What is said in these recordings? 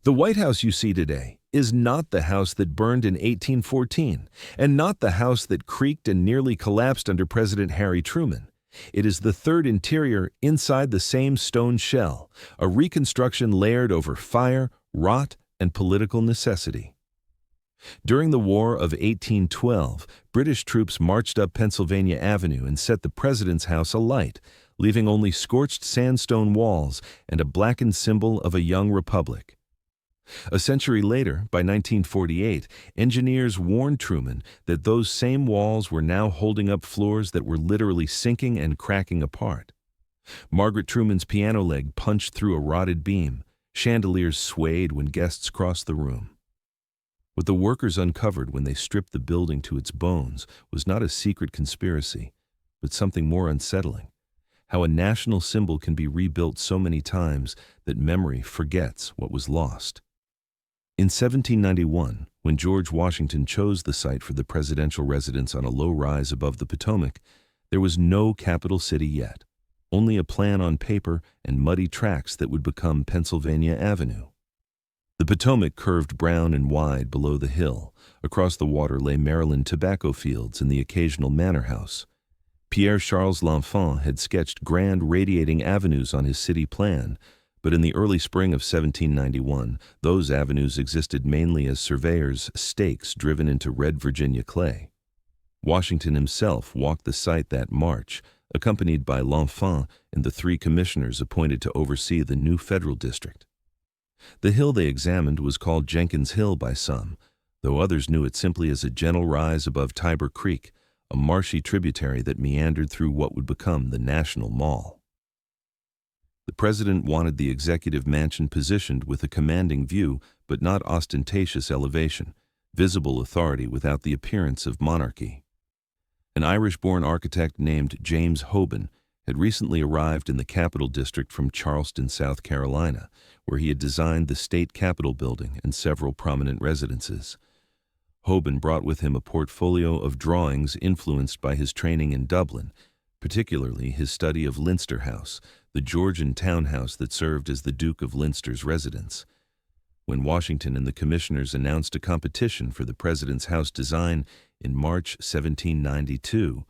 The White House you see today is not the house that burned in 1814, and not the house that creaked and nearly collapsed under President Harry Truman. It is the third interior inside the same stone shell, a reconstruction layered over fire, rot, and political necessity. During the War of 1812, British troops marched up Pennsylvania Avenue and set the president's house alight, leaving only scorched sandstone walls and a blackened symbol of a young republic. A century later, by 1948, engineers warned Truman that those same walls were now holding up floors that were literally sinking and cracking apart. Margaret Truman's piano leg punched through a rotted beam. Chandeliers swayed when guests crossed the room. What the workers uncovered when they stripped the building to its bones was not a secret conspiracy, but something more unsettling: how a national symbol can be rebuilt so many times that memory forgets what was lost. In 1791, when George Washington chose the site for the presidential residence on a low rise above the Potomac, there was no capital city yet, only a plan on paper and muddy tracks that would become Pennsylvania Avenue. The Potomac curved brown and wide below the hill. Across the water lay Maryland tobacco fields and the occasional manor house. Pierre-Charles L'Enfant had sketched grand radiating avenues on his city plan, but in the early spring of 1791, those avenues existed mainly as surveyors' stakes driven into red Virginia clay. Washington himself walked the site that March, accompanied by L'Enfant and the 3 commissioners appointed to oversee the new federal district. The hill they examined was called Jenkins Hill by some, though others knew it simply as a gentle rise above Tiber Creek, a marshy tributary that meandered through what would become the National Mall. The president wanted the executive mansion positioned with a commanding view, but not ostentatious elevation, visible authority without the appearance of monarchy. An Irish-born architect named James Hoban had recently arrived in the Capitol District from Charleston, South Carolina, where he had designed the state Capitol building and several prominent residences. Hoban brought with him a portfolio of drawings influenced by his training in Dublin, particularly his study of Leinster House, the Georgian townhouse that served as the Duke of Leinster's residence. When Washington and the commissioners announced a competition for the president's house design in March 1792,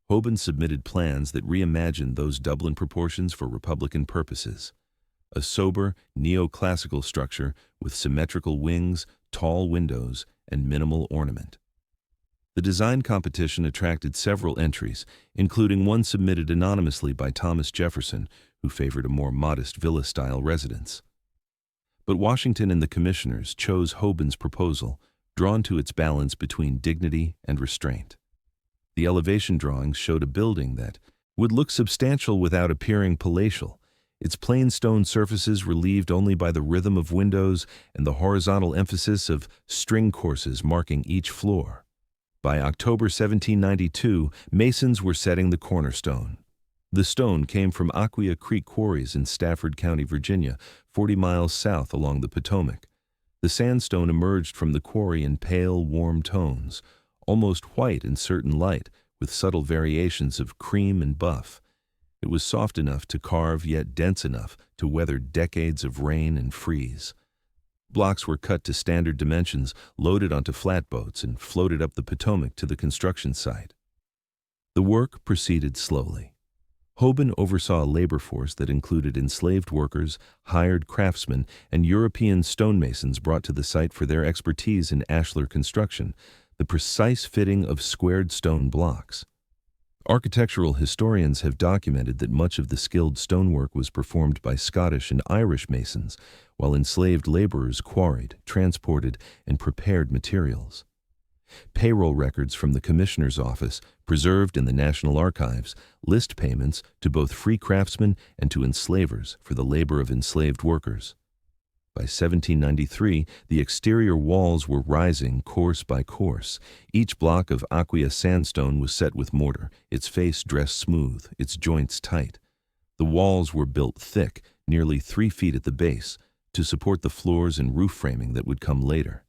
Hoban submitted plans that reimagined those Dublin proportions for Republican purposes. A sober, neoclassical structure with symmetrical wings, tall windows, and minimal ornament. The design competition attracted several entries, including one submitted anonymously by Thomas Jefferson, who favored a more modest villa-style residence. But Washington and the commissioners chose Hoban's proposal, drawn to its balance between dignity and restraint. The elevation drawings showed a building that would look substantial without appearing palatial, its plain stone surfaces relieved only by the rhythm of windows and the horizontal emphasis of string courses marking each floor. By October 1792, masons were setting the cornerstone. The stone came from Aquia Creek quarries in Stafford County, Virginia, 40 miles south along the Potomac. The sandstone emerged from the quarry in pale, warm tones, almost white in certain light, with subtle variations of cream and buff. It was soft enough to carve, yet dense enough to weather decades of rain and freeze. Blocks were cut to standard dimensions, loaded onto flatboats, and floated up the Potomac to the construction site. The work proceeded slowly. Hoban oversaw a labor force that included enslaved workers, hired craftsmen, and European stonemasons brought to the site for their expertise in ashlar construction, the precise fitting of squared stone blocks. Architectural historians have documented that much of the skilled stonework was performed by Scottish and Irish masons, while enslaved laborers quarried, transported, and prepared materials. Payroll records from the Commissioner's Office, preserved in the National Archives, list payments to both free craftsmen and to enslavers for the labor of enslaved workers. By 1793, the exterior walls were rising course by course. Each block of Aquia sandstone was set with mortar, its face dressed smooth, its joints tight. The walls were built thick, nearly 3 feet at the base, to support the floors and roof framing that would come later.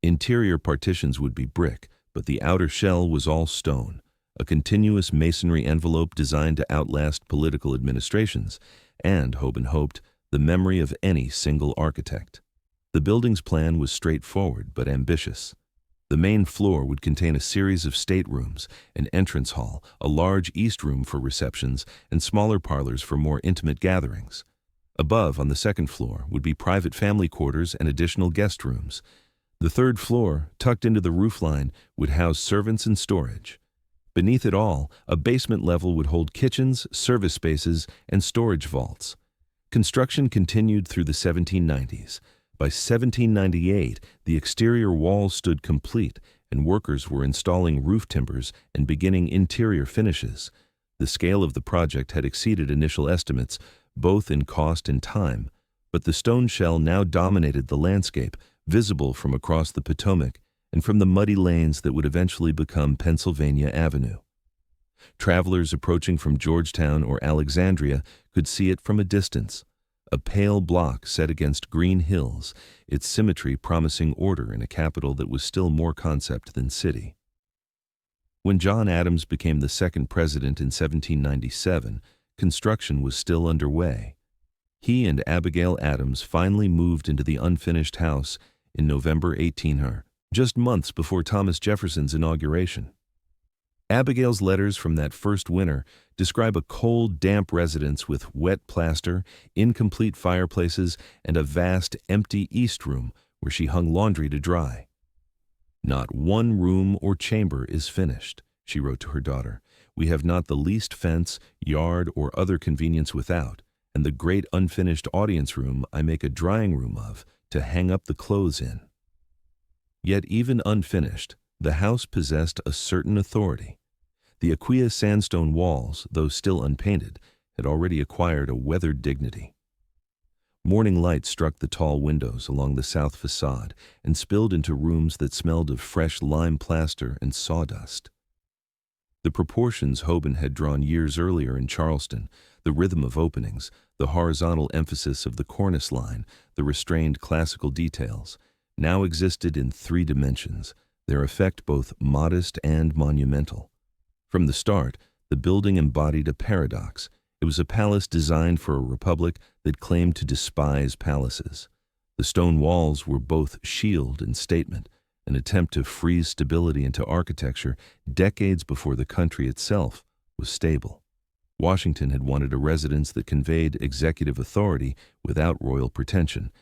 Interior partitions would be brick, but the outer shell was all stone, a continuous masonry envelope designed to outlast political administrations, and, Hoban hoped, the memory of any single architect. The building's plan was straightforward but ambitious. The main floor would contain a series of staterooms, an entrance hall, a large east room for receptions, and smaller parlors for more intimate gatherings. Above, on the second floor, would be private family quarters and additional guest rooms. The third floor, tucked into the roofline, would house servants and storage. Beneath it all, a basement level would hold kitchens, service spaces, and storage vaults. Construction continued through the 1790s. By 1798, the exterior walls stood complete, and workers were installing roof timbers and beginning interior finishes. The scale of the project had exceeded initial estimates, both in cost and time, but the stone shell now dominated the landscape, visible from across the Potomac and from the muddy lanes that would eventually become Pennsylvania Avenue. Travelers approaching from Georgetown or Alexandria could see it from a distance. A pale block set against green hills, its symmetry promising order in a capital that was still more concept than city. When John Adams became the second president in 1797, construction was still underway. He and Abigail Adams finally moved into the unfinished house in November 1800, just months before Thomas Jefferson's inauguration. Abigail's letters from that first winter describe a cold, damp residence with wet plaster, incomplete fireplaces, and a vast, empty east room where she hung laundry to dry. "Not one room or chamber is finished," she wrote to her daughter. "We have not the least fence, yard, or other convenience without, and the great unfinished audience room I make a drying room of to hang up the clothes in." Yet even unfinished, the house possessed a certain authority. The Aquia sandstone walls, though still unpainted, had already acquired a weathered dignity. Morning light struck the tall windows along the south facade and spilled into rooms that smelled of fresh lime plaster and sawdust. The proportions Hoban had drawn years earlier in Charleston, the rhythm of openings, the horizontal emphasis of the cornice line, the restrained classical details, now existed in 3 dimensions, their effect both modest and monumental. From the start, the building embodied a paradox. It was a palace designed for a republic that claimed to despise palaces. The stone walls were both shield and statement, an attempt to freeze stability into architecture decades before the country itself was stable. Washington had wanted a residence that conveyed executive authority without royal pretension,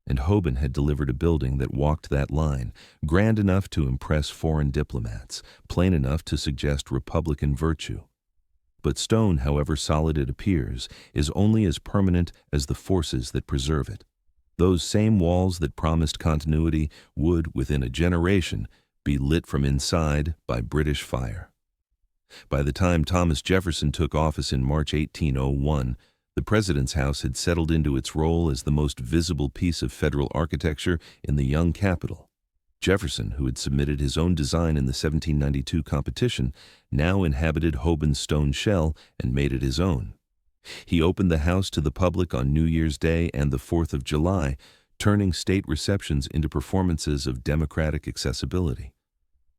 and Hoban had delivered a building that walked that line, grand enough to impress foreign diplomats, plain enough to suggest republican virtue. But stone, however solid it appears, is only as permanent as the forces that preserve it. Those same walls that promised continuity would, within a generation, be lit from inside by British fire. By the time Thomas Jefferson took office in March 1801, the President's House had settled into its role as the most visible piece of federal architecture in the young capital. Jefferson, who had submitted his own design in the 1792 competition, now inhabited Hoban's stone shell and made it his own. He opened the house to the public on New Year's Day and the 4th of July, turning state receptions into performances of democratic accessibility.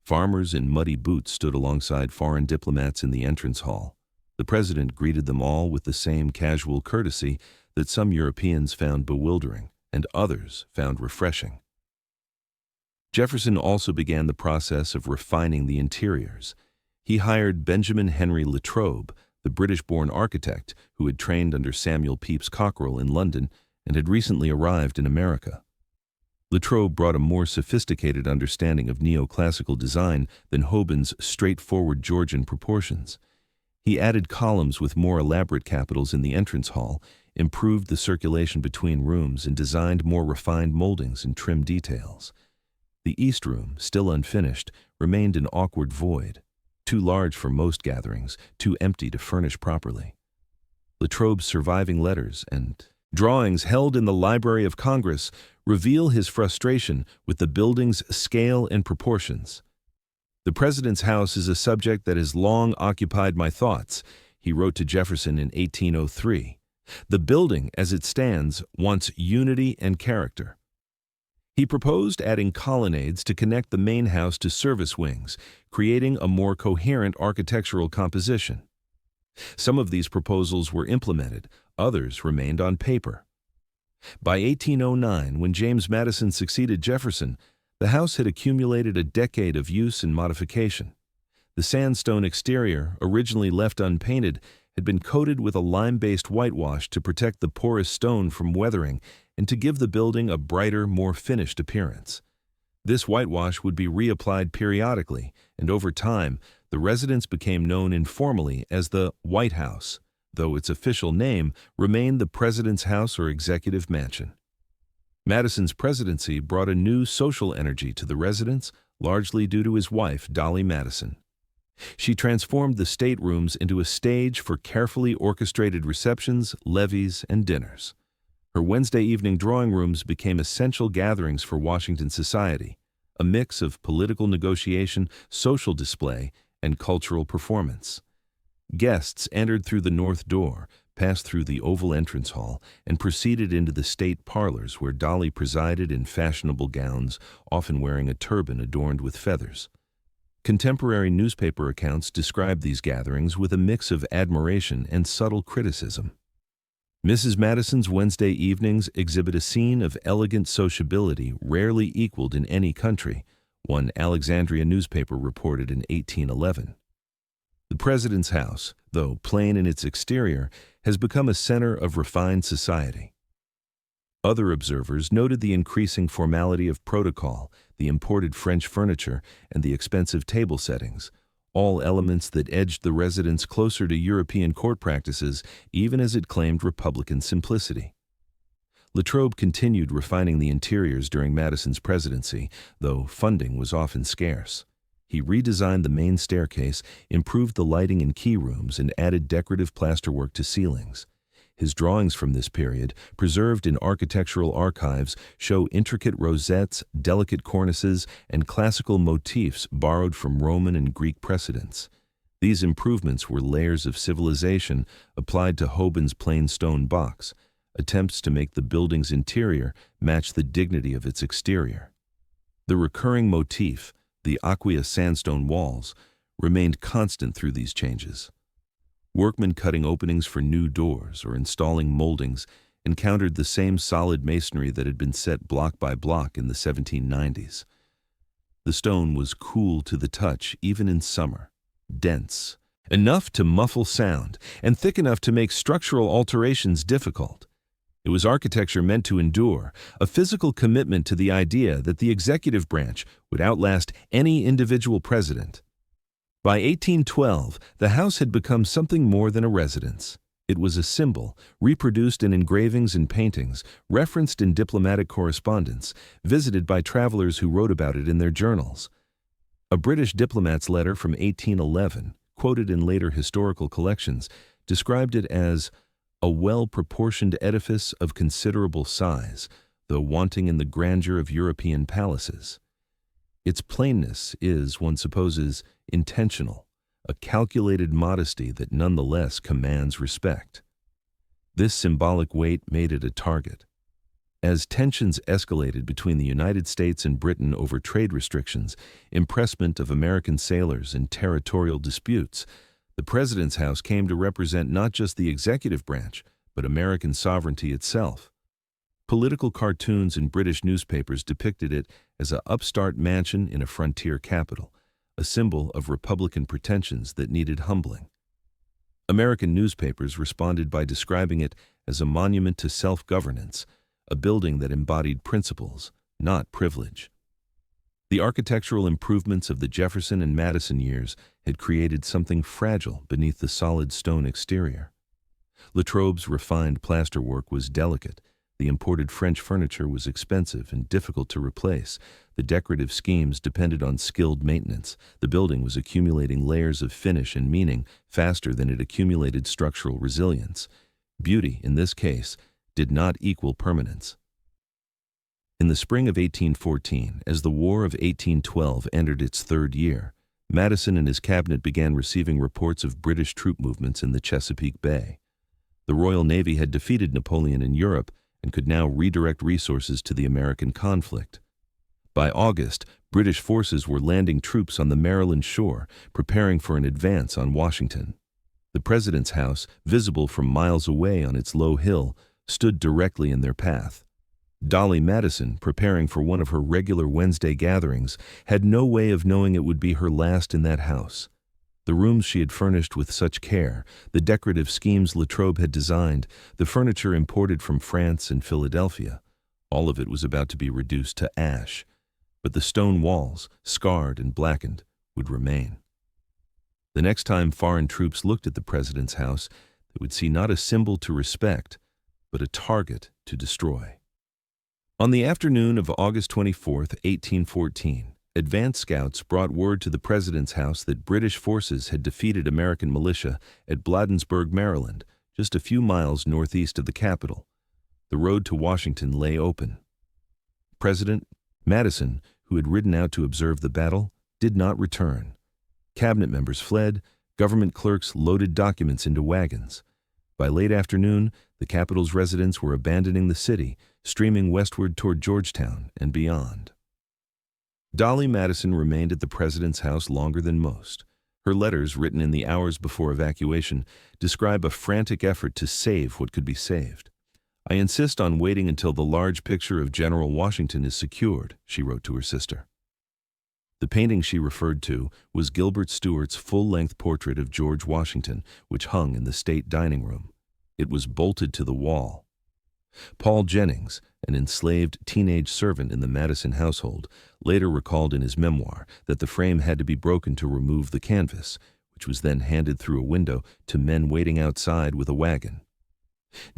Farmers in muddy boots stood alongside foreign diplomats in the entrance hall. The president greeted them all with the same casual courtesy that some Europeans found bewildering and others found refreshing. Jefferson also began the process of refining the interiors. He hired Benjamin Henry Latrobe, the British-born architect who had trained under Samuel Pepys Cockerell in London and had recently arrived in America. Latrobe brought a more sophisticated understanding of neoclassical design than Hoban's straightforward Georgian proportions. He added columns with more elaborate capitals in the entrance hall, improved the circulation between rooms, and designed more refined moldings and trim details. The east room, still unfinished, remained an awkward void, too large for most gatherings, too empty to furnish properly. Latrobe's surviving letters and drawings held in the Library of Congress reveal his frustration with the building's scale and proportions. "The President's House is a subject that has long occupied my thoughts," he wrote to Jefferson in 1803. "The building, as it stands, wants unity and character." He proposed adding colonnades to connect the main house to service wings, creating a more coherent architectural composition. Some of these proposals were implemented, others remained on paper. By 1809, when James Madison succeeded Jefferson, the house had accumulated a decade of use and modification. The sandstone exterior, originally left unpainted, had been coated with a lime-based whitewash to protect the porous stone from weathering and to give the building a brighter, more finished appearance. This whitewash would be reapplied periodically, and over time, the residence became known informally as the White House, though its official name remained the President's House or Executive Mansion. Madison's presidency brought a new social energy to the residence, largely due to his wife, Dolly Madison. She transformed the staterooms into a stage for carefully orchestrated receptions, levees, and dinners. Her Wednesday evening drawing rooms became essential gatherings for Washington society, a mix of political negotiation, social display, and cultural performance. Guests entered through the north door, passed through the oval entrance hall, and proceeded into the state parlors where Dolly presided in fashionable gowns, often wearing a turban adorned with feathers. Contemporary newspaper accounts describe these gatherings with a mix of admiration and subtle criticism. Mrs. Madison's Wednesday evenings exhibit a scene of elegant sociability rarely equaled in any country, one Alexandria newspaper reported in 1811. The President's house, though plain in its exterior, has become a center of refined society. Other observers noted the increasing formality of protocol, the imported French furniture, and the expensive table settings, all elements that edged the residence closer to European court practices even as it claimed Republican simplicity. Latrobe continued refining the interiors during Madison's presidency, though funding was often scarce. He redesigned the main staircase, improved the lighting in key rooms, and added decorative plasterwork to ceilings. His drawings from this period, preserved in architectural archives, show intricate rosettes, delicate cornices, and classical motifs borrowed from Roman and Greek precedents. These improvements were layers of civilization applied to Hoban's plain stone box, attempts to make the building's interior match the dignity of its exterior. The recurring motif, the aqueous sandstone walls, remained constant through these changes. Workmen cutting openings for new doors or installing moldings encountered the same solid masonry that had been set block by block in the 1790s. The stone was cool to the touch even in summer, dense, enough to muffle sound, and thick enough to make structural alterations difficult. It was architecture meant to endure, a physical commitment to the idea that the executive branch would outlast any individual president. By 1812, the house had become something more than a residence. It was a symbol, reproduced in engravings and paintings, referenced in diplomatic correspondence, visited by travelers who wrote about it in their journals. A British diplomat's letter from 1811, quoted in later historical collections, described it as a well-proportioned edifice of considerable size, though wanting in the grandeur of European palaces. Its plainness is, one supposes, intentional, a calculated modesty that nonetheless commands respect. This symbolic weight made it a target. As tensions escalated between the United States and Britain over trade restrictions, impressment of American sailors, and territorial disputes, the President's house came to represent not just the executive branch, but American sovereignty itself. Political cartoons in British newspapers depicted it as an upstart mansion in a frontier capital, a symbol of Republican pretensions that needed humbling. American newspapers responded by describing it as a monument to self-governance, a building that embodied principles, not privilege. The architectural improvements of the Jefferson and Madison years had created something fragile beneath the solid stone exterior. Latrobe's refined plasterwork was delicate. The imported French furniture was expensive and difficult to replace. The decorative schemes depended on skilled maintenance. The building was accumulating layers of finish and meaning faster than it accumulated structural resilience. Beauty, in this case, did not equal permanence. In the spring of 1814, as the War of 1812 entered its third year, Madison and his cabinet began receiving reports of British troop movements in the Chesapeake Bay. The Royal Navy had defeated Napoleon in Europe and could now redirect resources to the American conflict. By August, British forces were landing troops on the Maryland shore, preparing for an advance on Washington. The President's house, visible from miles away on its low hill, stood directly in their path. Dolly Madison, preparing for one of her regular Wednesday gatherings, had no way of knowing it would be her last in that house. The rooms she had furnished with such care, the decorative schemes Latrobe had designed, the furniture imported from France and Philadelphia, all of it was about to be reduced to ash. But the stone walls, scarred and blackened, would remain. The next time foreign troops looked at the president's house, they would see not a symbol to respect, but a target to destroy. On the afternoon of August 24, 1814, advance scouts brought word to the president's house that British forces had defeated American militia at Bladensburg, Maryland, just a few miles northeast of the capital. The road to Washington lay open. President Madison, who had ridden out to observe the battle, did not return. Cabinet members fled, government clerks loaded documents into wagons. By late afternoon, the capital's residents were abandoning the city, streaming westward toward Georgetown and beyond. Dolly Madison remained at the president's house longer than most. Her letters, written in the hours before evacuation, describe a frantic effort to save what could be saved. "I insist on waiting until the large picture of General Washington is secured," she wrote to her sister. The painting she referred to was Gilbert Stuart's full-length portrait of George Washington, which hung in the state dining room. It was bolted to the wall. Paul Jennings, an enslaved teenage servant in the Madison household, later recalled in his memoir that the frame had to be broken to remove the canvas, which was then handed through a window to men waiting outside with a wagon.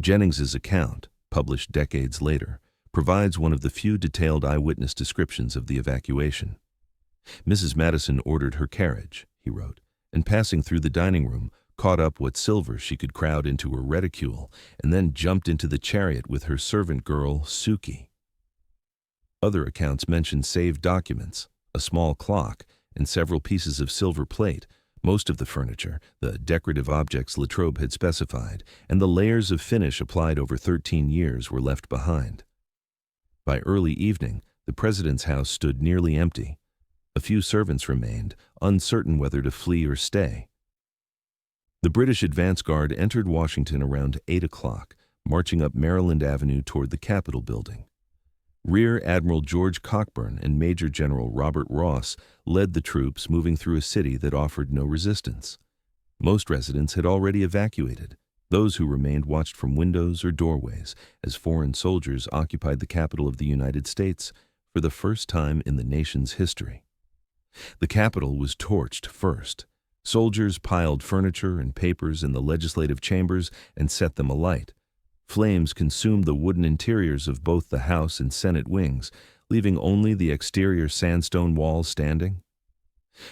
Jennings's account, published decades later, provides one of the few detailed eyewitness descriptions of the evacuation. "Mrs. Madison ordered her carriage," he wrote, "and passing through the dining room, caught up what silver she could crowd into her reticule, and then jumped into the chariot with her servant girl, Suki." Other accounts mention saved documents, a small clock, and several pieces of silver plate, most of the furniture, the decorative objects Latrobe had specified, and the layers of finish applied over 13 years were left behind. By early evening, the president's house stood nearly empty. A few servants remained, uncertain whether to flee or stay. The British advance guard entered Washington around 8 o'clock, marching up Maryland Avenue toward the Capitol building. Rear Admiral George Cockburn and Major General Robert Ross led the troops, moving through a city that offered no resistance. Most residents had already evacuated. Those who remained watched from windows or doorways as foreign soldiers occupied the capital of the United States for the first time in the nation's history. The Capitol was torched first. Soldiers piled furniture and papers in the legislative chambers and set them alight. Flames consumed the wooden interiors of both the House and Senate wings, leaving only the exterior sandstone walls standing.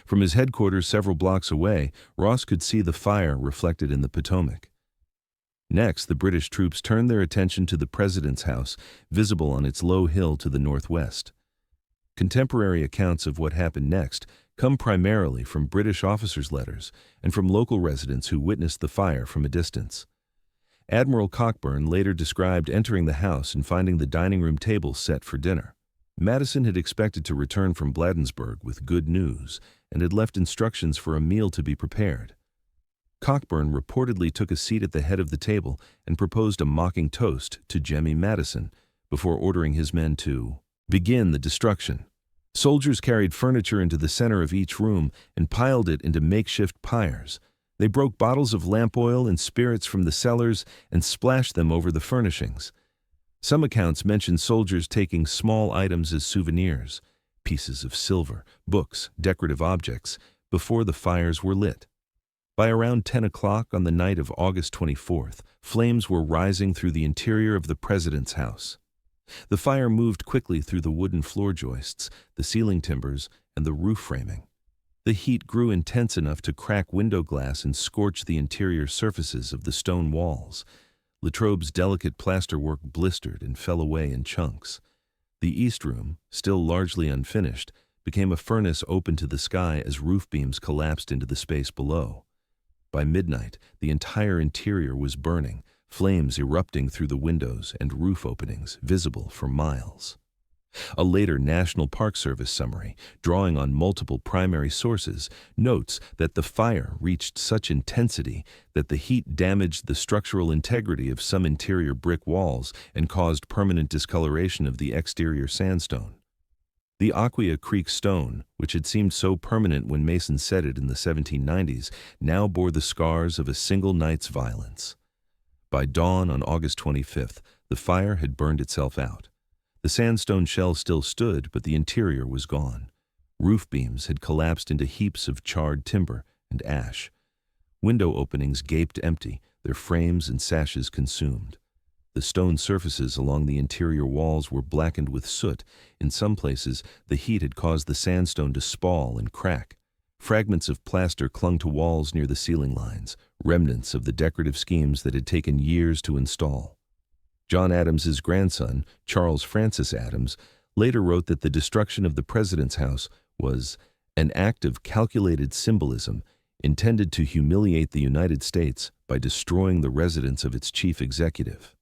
From his headquarters several blocks away, Ross could see the fire reflected in the Potomac. Next, the British troops turned their attention to the president's house, visible on its low hill to the northwest. Contemporary accounts of what happened next come primarily from British officers' letters and from local residents who witnessed the fire from a distance. Admiral Cockburn later described entering the house and finding the dining room table set for dinner. Madison had expected to return from Bladensburg with good news and had left instructions for a meal to be prepared. Cockburn reportedly took a seat at the head of the table and proposed a mocking toast to Jemmy Madison before ordering his men to begin the destruction. Soldiers carried furniture into the center of each room and piled it into makeshift pyres. They broke bottles of lamp oil and spirits from the cellars and splashed them over the furnishings. Some accounts mention soldiers taking small items as souvenirs, pieces of silver, books, decorative objects, before the fires were lit. By around 10 o'clock on the night of August 24th, flames were rising through the interior of the president's house. The fire moved quickly through the wooden floor joists, the ceiling timbers, and the roof framing. The heat grew intense enough to crack window glass and scorch the interior surfaces of the stone walls. Latrobe's delicate plasterwork blistered and fell away in chunks. The east room, still largely unfinished, became a furnace open to the sky as roof beams collapsed into the space below. By midnight, the entire interior was burning, flames erupting through the windows and roof openings visible for miles. A later National Park Service summary, drawing on multiple primary sources, notes that the fire reached such intensity that the heat damaged the structural integrity of some interior brick walls and caused permanent discoloration of the exterior sandstone. The Aquia Creek stone, which had seemed so permanent when masons set it in the 1790s, now bore the scars of a single night's violence. By dawn on August 25th, the fire had burned itself out. The sandstone shell still stood, but the interior was gone. Roof beams had collapsed into heaps of charred timber and ash. Window openings gaped empty, their frames and sashes consumed. The stone surfaces along the interior walls were blackened with soot. In some places, the heat had caused the sandstone to spall and crack. Fragments of plaster clung to walls near the ceiling lines, remnants of the decorative schemes that had taken years to install. John Adams's grandson, Charles Francis Adams, later wrote that the destruction of the president's house was an act of calculated symbolism intended to humiliate the United States by destroying the residence of its chief executive.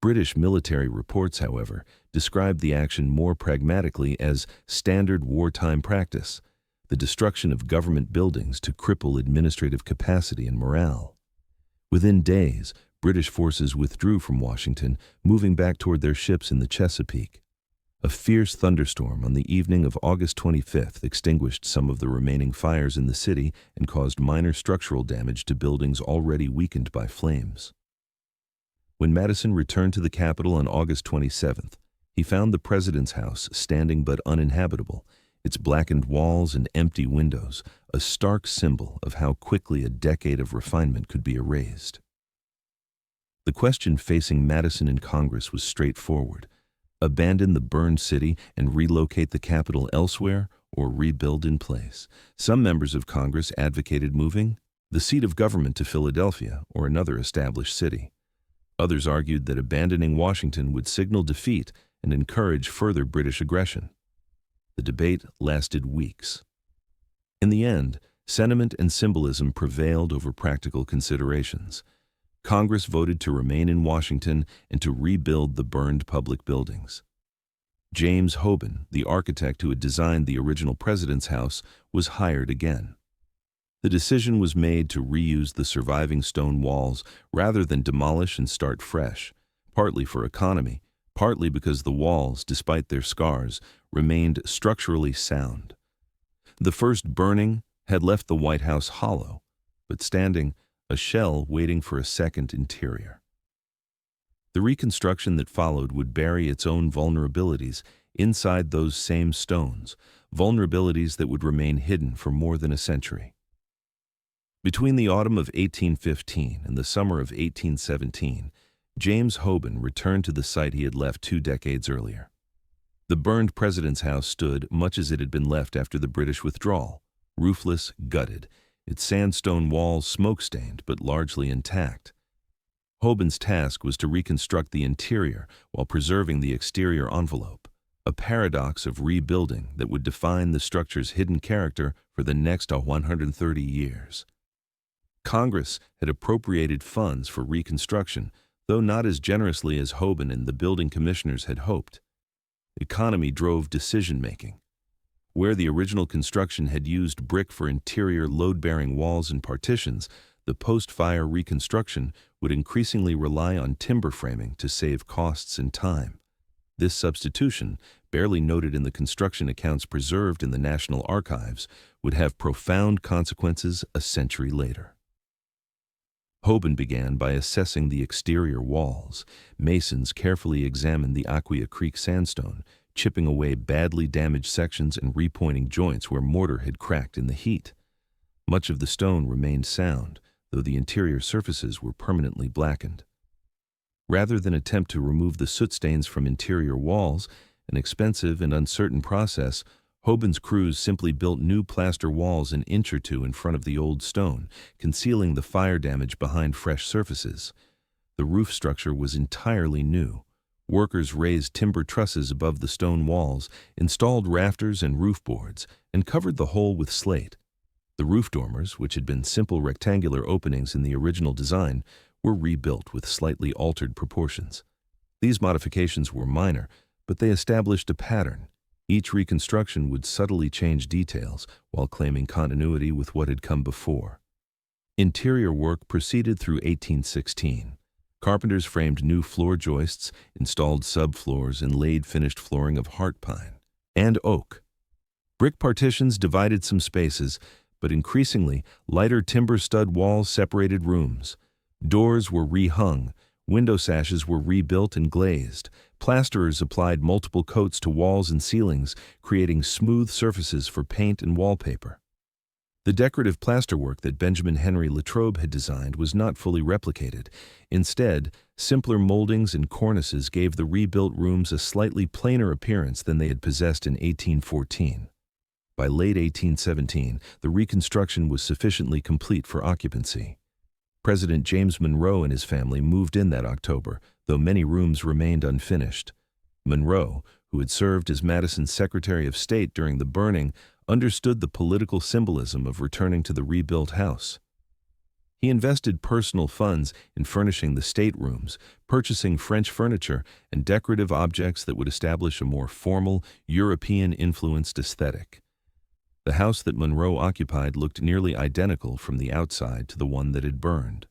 British military reports, however, described the action more pragmatically as standard wartime practice, the destruction of government buildings to cripple administrative capacity and morale. Within days, British forces withdrew from Washington, moving back toward their ships in the Chesapeake. A fierce thunderstorm on the evening of August 25th extinguished some of the remaining fires in the city and caused minor structural damage to buildings already weakened by flames. When Madison returned to the Capitol on August 27th, he found the president's house standing but uninhabitable, its blackened walls and empty windows, a stark symbol of how quickly a decade of refinement could be erased. The question facing Madison and Congress was straightforward: abandon the burned city and relocate the capital elsewhere, or rebuild in place. Some members of Congress advocated moving the seat of government to Philadelphia or another established city. Others argued that abandoning Washington would signal defeat and encourage further British aggression. The debate lasted weeks. In the end, sentiment and symbolism prevailed over practical considerations. Congress voted to remain in Washington and to rebuild the burned public buildings. James Hoban, the architect who had designed the original president's house, was hired again. The decision was made to reuse the surviving stone walls rather than demolish and start fresh, partly for economy, partly because the walls, despite their scars, remained structurally sound. The first burning had left the White House hollow, but standing, a shell waiting for a second interior. The reconstruction that followed would bury its own vulnerabilities inside those same stones, vulnerabilities that would remain hidden for more than a century. Between the autumn of 1815 and the summer of 1817, James Hoban returned to the site he had left 2 decades earlier. The burned president's house stood much as it had been left after the British withdrawal, roofless, gutted, its sandstone walls smoke-stained but largely intact. Hoban's task was to reconstruct the interior while preserving the exterior envelope, a paradox of rebuilding that would define the structure's hidden character for the next 130 years. Congress had appropriated funds for reconstruction, though not as generously as Hoban and the building commissioners had hoped. Economy drove decision-making. Where the original construction had used brick for interior load-bearing walls and partitions, the post-fire reconstruction would increasingly rely on timber framing to save costs and time. This substitution, barely noted in the construction accounts preserved in the National Archives, would have profound consequences a century later. Hoban began by assessing the exterior walls. Masons carefully examined the Aquia Creek sandstone, chipping away badly damaged sections and repointing joints where mortar had cracked in the heat. Much of the stone remained sound, though the interior surfaces were permanently blackened. Rather than attempt to remove the soot stains from interior walls, an expensive and uncertain process, Hoban's crews simply built new plaster walls an inch or two in front of the old stone, concealing the fire damage behind fresh surfaces. The roof structure was entirely new. Workers raised timber trusses above the stone walls, installed rafters and roof boards, and covered the whole with slate. The roof dormers, which had been simple rectangular openings in the original design, were rebuilt with slightly altered proportions. These modifications were minor, but they established a pattern. Each reconstruction would subtly change details while claiming continuity with what had come before. Interior work proceeded through 1816. Carpenters framed new floor joists, installed subfloors, and laid finished flooring of heart pine and oak. Brick partitions divided some spaces, but increasingly, lighter timber stud walls separated rooms. Doors were rehung, window sashes were rebuilt and glazed. Plasterers applied multiple coats to walls and ceilings, creating smooth surfaces for paint and wallpaper. The decorative plasterwork that Benjamin Henry Latrobe had designed was not fully replicated. Instead, simpler moldings and cornices gave the rebuilt rooms a slightly plainer appearance than they had possessed in 1814. By late 1817, the reconstruction was sufficiently complete for occupancy. President James Monroe and his family moved in that October, though many rooms remained unfinished. Monroe, who had served as Madison's Secretary of State during the burning, understood the political symbolism of returning to the rebuilt house. He invested personal funds in furnishing the staterooms, purchasing French furniture and decorative objects that would establish a more formal, European-influenced aesthetic. The house that Monroe occupied looked nearly identical from the outside to the one that had burned.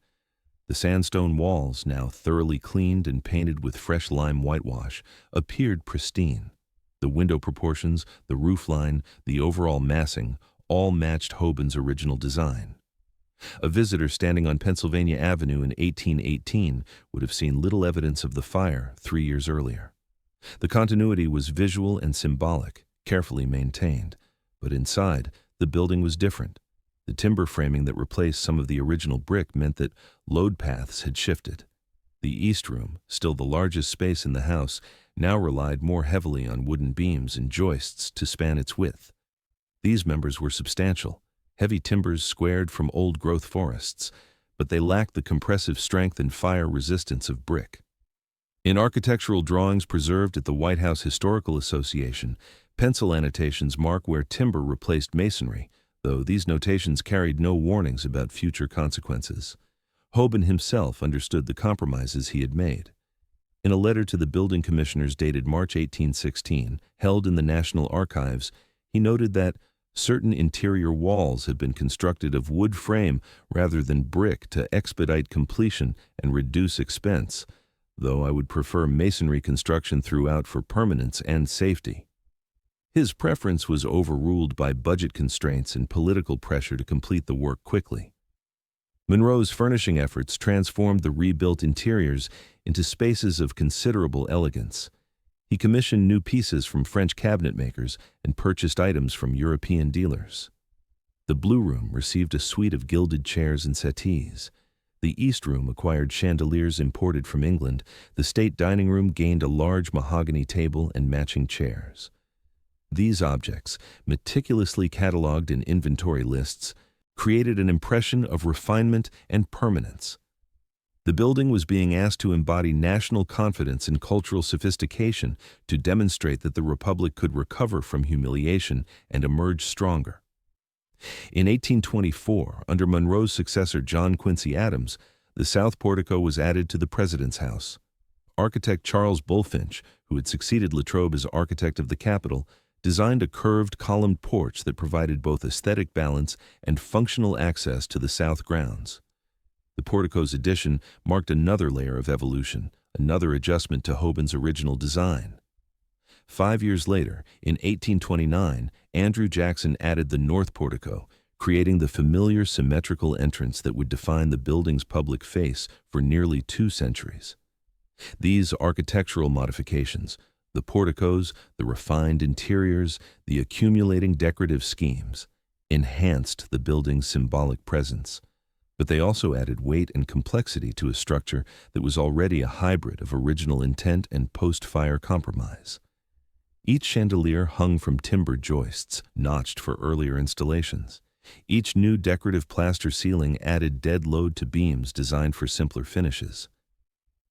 The sandstone walls, now thoroughly cleaned and painted with fresh lime whitewash, appeared pristine. The window proportions, the roof line, the overall massing, all matched Hoban's original design. A visitor standing on Pennsylvania Avenue in 1818 would have seen little evidence of the fire 3 years earlier. The continuity was visual and symbolic, carefully maintained, but inside, the building was different. The timber framing that replaced some of the original brick meant that load paths had shifted. The East Room, still the largest space in the house, now relied more heavily on wooden beams and joists to span its width. These members were substantial, heavy timbers squared from old-growth forests, but they lacked the compressive strength and fire resistance of brick. In architectural drawings preserved at the White House Historical Association, pencil annotations mark where timber replaced masonry, though these notations carried no warnings about future consequences. Hoban himself understood the compromises he had made. In a letter to the building commissioners dated March 1816, held in the National Archives, he noted that certain interior walls had been constructed of wood frame rather than brick to expedite completion and reduce expense, though I would prefer masonry construction throughout for permanence and safety. His preference was overruled by budget constraints and political pressure to complete the work quickly. Monroe's furnishing efforts transformed the rebuilt interiors into spaces of considerable elegance. He commissioned new pieces from French cabinet makers and purchased items from European dealers. The Blue Room received a suite of gilded chairs and settees. The East Room acquired chandeliers imported from England. The State Dining Room gained a large mahogany table and matching chairs. These objects, meticulously catalogued in inventory lists, created an impression of refinement and permanence. The building was being asked to embody national confidence and cultural sophistication to demonstrate that the Republic could recover from humiliation and emerge stronger. In 1824, under Monroe's successor John Quincy Adams, the South Portico was added to the President's House. Architect Charles Bulfinch, who had succeeded Latrobe as architect of the Capitol, designed a curved columned porch that provided both aesthetic balance and functional access to the south grounds. The portico's addition marked another layer of evolution, another adjustment to Hoban's original design. 5 years later, in 1829, Andrew Jackson added the north portico, creating the familiar symmetrical entrance that would define the building's public face for nearly 2 centuries. These architectural modifications, the porticos, the refined interiors, the accumulating decorative schemes, enhanced the building's symbolic presence. But they also added weight and complexity to a structure that was already a hybrid of original intent and post-fire compromise. Each chandelier hung from timber joists, notched for earlier installations. Each new decorative plaster ceiling added dead load to beams designed for simpler finishes.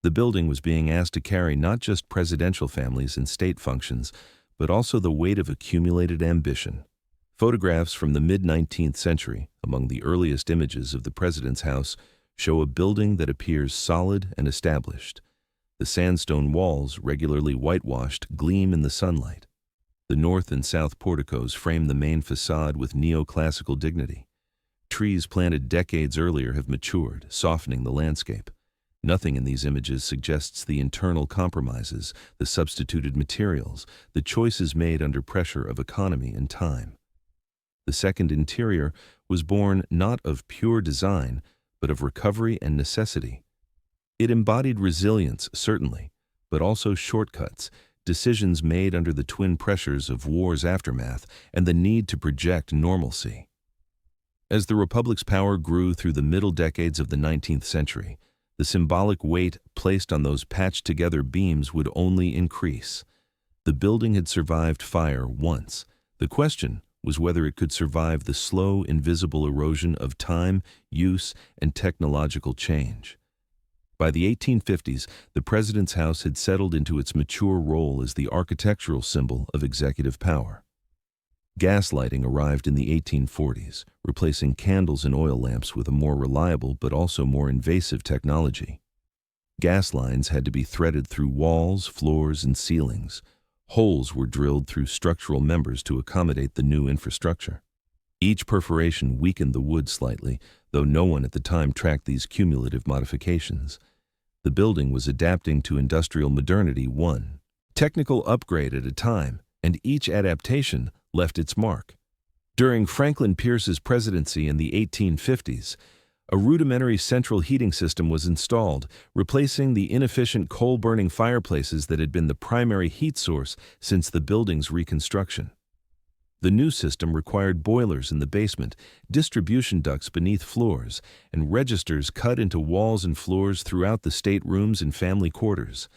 The building was being asked to carry not just presidential families and state functions, but also the weight of accumulated ambition. Photographs from the mid-19th century, among the earliest images of the President's House, show a building that appears solid and established. The sandstone walls, regularly whitewashed, gleam in the sunlight. The north and south porticos frame the main facade with neoclassical dignity. Trees planted decades earlier have matured, softening the landscape. Nothing in these images suggests the internal compromises, the substituted materials, the choices made under pressure of economy and time. The second interior was born not of pure design, but of recovery and necessity. It embodied resilience, certainly, but also shortcuts, decisions made under the twin pressures of war's aftermath and the need to project normalcy. As the Republic's power grew through the middle decades of the 19th century, the symbolic weight placed on those patched-together beams would only increase. The building had survived fire once. The question was whether it could survive the slow, invisible erosion of time, use, and technological change. By the 1850s, the President's House had settled into its mature role as the architectural symbol of executive power. Gas lighting arrived in the 1840s, replacing candles and oil lamps with a more reliable but also more invasive technology. Gas lines had to be threaded through walls, floors, and ceilings. Holes were drilled through structural members to accommodate the new infrastructure. Each perforation weakened the wood slightly, though no one at the time tracked these cumulative modifications. The building was adapting to industrial modernity one technical upgrade at a time, and each adaptation left its mark. During Franklin Pierce's presidency in the 1850s, a rudimentary central heating system was installed, replacing the inefficient coal-burning fireplaces that had been the primary heat source since the building's reconstruction. The new system required boilers in the basement, distribution ducts beneath floors, and registers cut into walls and floors throughout the staterooms and family quarters.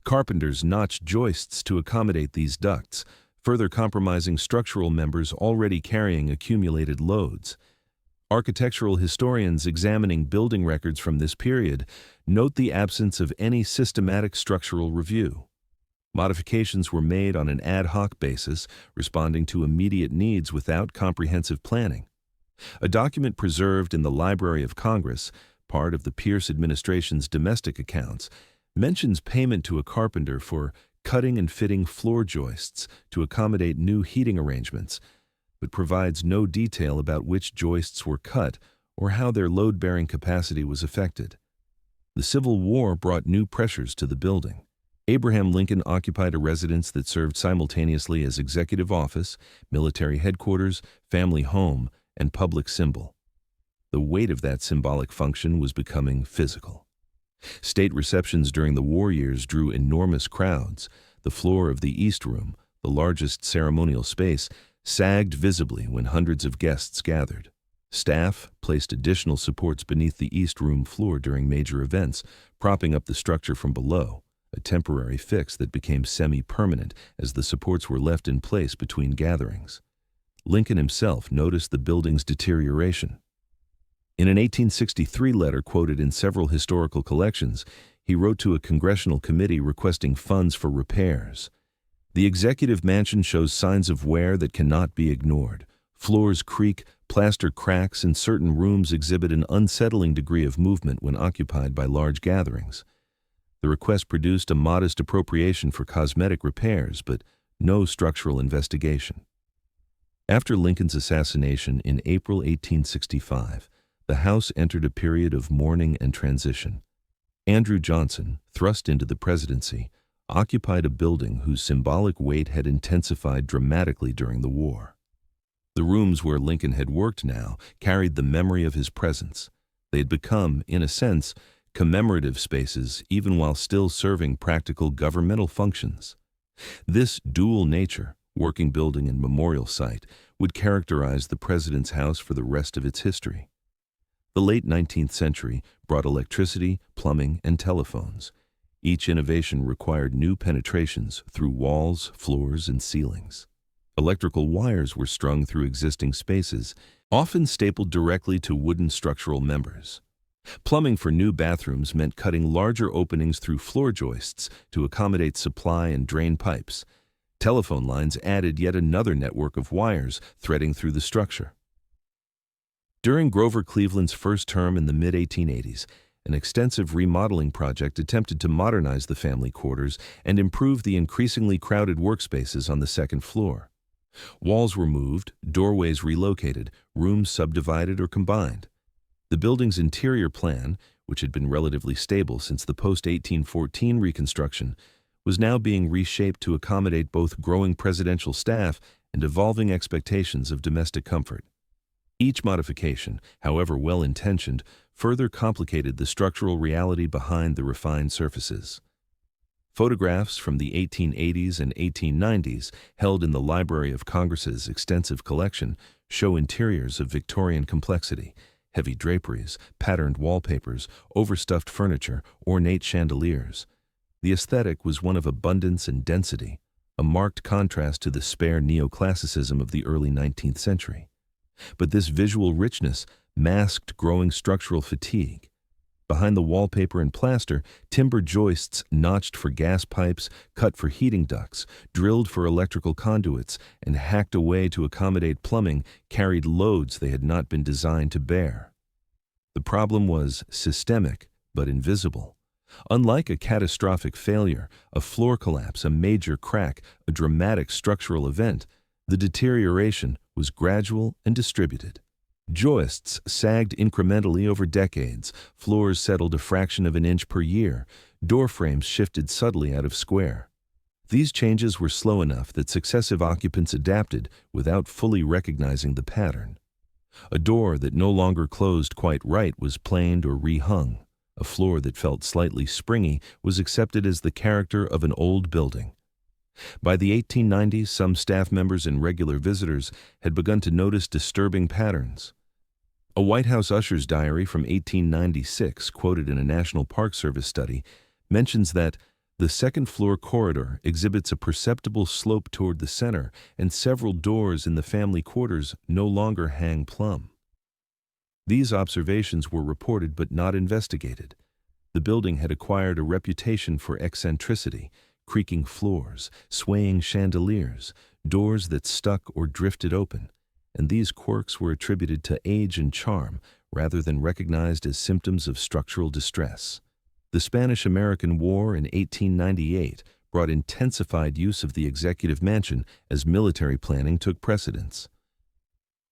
Carpenters notched joists to accommodate these ducts, further compromising structural members already carrying accumulated loads. Architectural historians examining building records from this period note the absence of any systematic structural review. Modifications were made on an ad hoc basis, responding to immediate needs without comprehensive planning. A document preserved in the Library of Congress, part of the Pierce administration's domestic accounts, mentions payment to a carpenter for cutting and fitting floor joists to accommodate new heating arrangements, but provides no detail about which joists were cut or how their load-bearing capacity was affected. The Civil War brought new pressures to the building. Abraham Lincoln occupied a residence that served simultaneously as executive office, military headquarters, family home, and public symbol. The weight of that symbolic function was becoming physical. State receptions during the war years drew enormous crowds. The floor of the East Room, the largest ceremonial space, sagged visibly when hundreds of guests gathered. Staff placed additional supports beneath the East Room floor during major events, propping up the structure from below, a temporary fix that became semi-permanent as the supports were left in place between gatherings. Lincoln himself noticed the building's deterioration. In an 1863 letter quoted in several historical collections, he wrote to a congressional committee requesting funds for repairs. The executive mansion shows signs of wear that cannot be ignored. Floors creak, plaster cracks, and certain rooms exhibit an unsettling degree of movement when occupied by large gatherings. The request produced a modest appropriation for cosmetic repairs, but no structural investigation. After Lincoln's assassination in April 1865, the House entered a period of mourning and transition. Andrew Johnson, thrust into the presidency, occupied a building whose symbolic weight had intensified dramatically during the war. The rooms where Lincoln had worked now carried the memory of his presence. They had become, in a sense, commemorative spaces even while still serving practical governmental functions. This dual nature, working building and memorial site, would characterize the president's house for the rest of its history. The late 19th century brought electricity, plumbing, and telephones. Each innovation required new penetrations through walls, floors, and ceilings. Electrical wires were strung through existing spaces, often stapled directly to wooden structural members. Plumbing for new bathrooms meant cutting larger openings through floor joists to accommodate supply and drain pipes. Telephone lines added yet another network of wires threading through the structure. During Grover Cleveland's first term in the mid-1880s, An extensive remodeling project attempted to modernize the family quarters and improve the increasingly crowded workspaces on the second floor. Walls were moved, doorways relocated, rooms subdivided or combined. The building's interior plan, which had been relatively stable since the post-1814 Reconstruction, was now being reshaped to accommodate both growing presidential staff and evolving expectations of domestic comfort. Each modification, however well-intentioned, further complicated the structural reality behind the refined surfaces. Photographs from the 1880s and 1890s, held in the Library of Congress's extensive collection, show interiors of Victorian complexity: heavy draperies, patterned wallpapers, overstuffed furniture, ornate chandeliers. The aesthetic was one of abundance and density, a marked contrast to the spare neoclassicism of the early 19th century. But this visual richness masked growing structural fatigue. Behind the wallpaper and plaster, timber joists notched for gas pipes, cut for heating ducts, drilled for electrical conduits, and hacked away to accommodate plumbing carried loads they had not been designed to bear. The problem was systemic but invisible. Unlike a catastrophic failure, a floor collapse, a major crack, a dramatic structural event, the deterioration was gradual and distributed. Joists sagged incrementally over decades, floors settled a fraction of an inch per year, door frames shifted subtly out of square. These changes were slow enough that successive occupants adapted without fully recognizing the pattern. A door that no longer closed quite right was planed or rehung. A floor that felt slightly springy was accepted as the character of an old building. By the 1890s, some staff members and regular visitors had begun to notice disturbing patterns. A White House usher's diary from 1896, quoted in a National Park Service study, mentions that the second-floor corridor exhibits a perceptible slope toward the center, and several doors in the family quarters no longer hang plumb. These observations were reported but not investigated. The building had acquired a reputation for eccentricity: creaking floors, swaying chandeliers, doors that stuck or drifted open, and these quirks were attributed to age and charm rather than recognized as symptoms of structural distress. The Spanish-American War in 1898 brought intensified use of the executive mansion as military planning took precedence.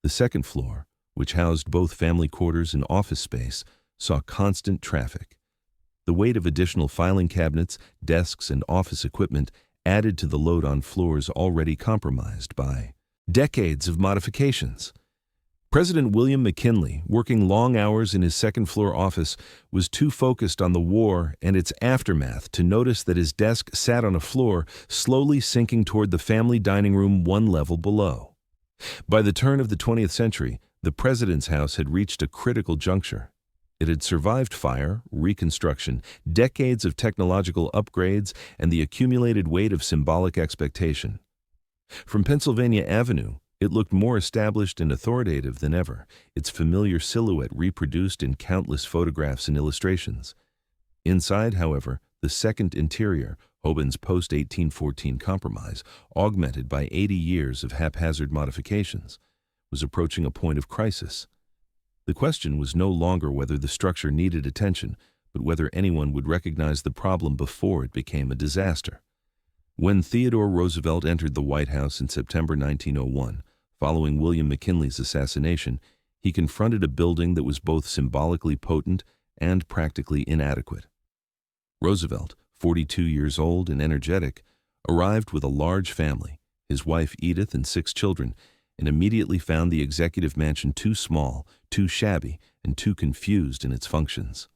The second floor, which housed both family quarters and office space, saw constant traffic. The weight of additional filing cabinets, desks, and office equipment added to the load on floors already compromised by decades of modifications. President William McKinley, working long hours in his second-floor office, was too focused on the war and its aftermath to notice that his desk sat on a floor slowly sinking toward the family dining room one level below. By the turn of the 20th century, the president's house had reached a critical juncture. It had survived fire, reconstruction, decades of technological upgrades, and the accumulated weight of symbolic expectation. From Pennsylvania Avenue, it looked more established and authoritative than ever, its familiar silhouette reproduced in countless photographs and illustrations. Inside, however, the second interior, Hoban's post-1814 compromise, augmented by 80 years of haphazard modifications, was approaching a point of crisis. The question was no longer whether the structure needed attention, but whether anyone would recognize the problem before it became a disaster. When Theodore Roosevelt entered the White House in September 1901, following William McKinley's assassination, he confronted a building that was both symbolically potent and practically inadequate. Roosevelt, 42 years old and energetic, arrived with a large family, his wife Edith and 6 children, and immediately found the executive mansion too small, too shabby, and too confused in its functions.